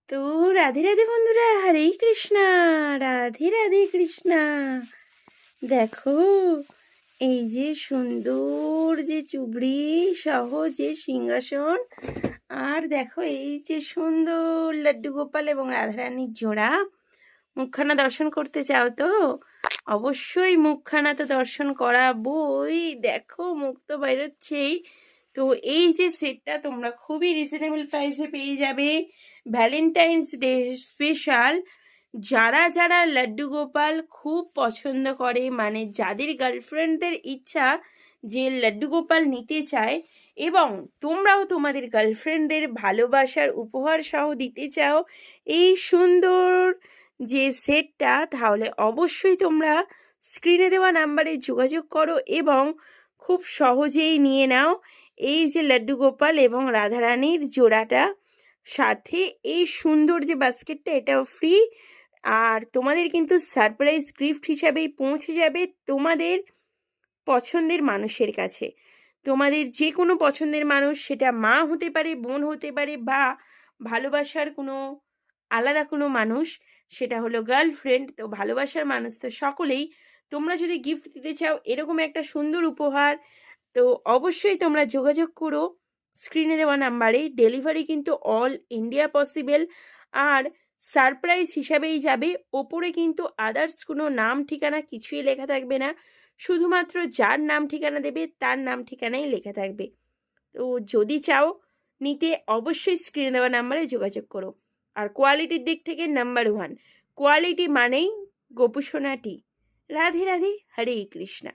তো রাধে রাধে বন্ধুরা, হরে কৃষ্ণা। রাধে রাধে কৃষ্ণা। দেখো, এই যে সুন্দর যে চুবড়ি সহ যে সিংহাসন, আর দেখো এই যে সুন্দর লাড্ডু গোপাল এবং রাধারানীর জোড়া। মুখখানা দর্শন করতে চাও তো অবশ্যই মুখখানা তো দর্শন করাবই। দেখো, মুখ তো বেরোচ্ছেই। তো এই যে সেটটা তোমরা খুবই রিজনেবল প্রাইসে পেয়ে যাবে, ভ্যালেন্টাইন্স ডে স্পেশাল। যারা যারা লাড্ডু গোপাল খুব পছন্দ করে, মানে যাদের গার্লফ্রেন্ডদের ইচ্ছা যে লাড্ডু গোপাল নিতে চায় এবং তোমরাও তোমাদের গার্লফ্রেন্ডদের ভালোবাসার উপহার সহ দিতে চাও এই সুন্দর যে সেটটা, তাহলে অবশ্যই তোমরা স্ক্রিনে দেওয়া নাম্বারে যোগাযোগ করো এবং খুব সহজেই নিয়ে নাও এই যে লাড্ডু গোপাল এবং রাধারানীর জোড়াটা। সাথে এই সুন্দর যে বাস্কেটটা, এটাও ফ্রি। আর তোমাদের কিন্তু সারপ্রাইজ গিফট হিসাবেই পৌঁছে যাবে তোমাদের পছন্দের মানুষের কাছে। তোমাদের যে কোনো পছন্দের মানুষ, সেটা মা হতে পারে, বোন হতে পারে, বা ভালোবাসার কোনো আলাদা কোনো মানুষ, সেটা হলো গার্লফ্রেন্ড। তো ভালোবাসার মানুষ তো সকলেই। তোমরা যদি গিফট দিতে চাও এরকম একটা সুন্দর উপহার, তো অবশ্যই তোমরা যোগাযোগ করো স্ক্রিনে দেওয়া নাম্বারে। ডেলিভারি কিন্তু অল ইন্ডিয়া পসিবল। আর সারপ্রাইজ হিসাবেই যাবে। ওপরে কিন্তু আদার্স কোনো নাম ঠিকানা কিছুই লেখা থাকবে না, শুধুমাত্র যার নাম ঠিকানা দেবে তার নাম ঠিকানাই লেখা থাকবে। তো যদি চাও নিতে অবশ্যই স্ক্রিনে দেওয়া নাম্বারে যোগাযোগ করো। আর কোয়ালিটির দিক থেকে নাম্বার 1 কোয়ালিটি মানেই গোপুসোনাটি। রাধে রাধে, হরে কৃষ্ণা।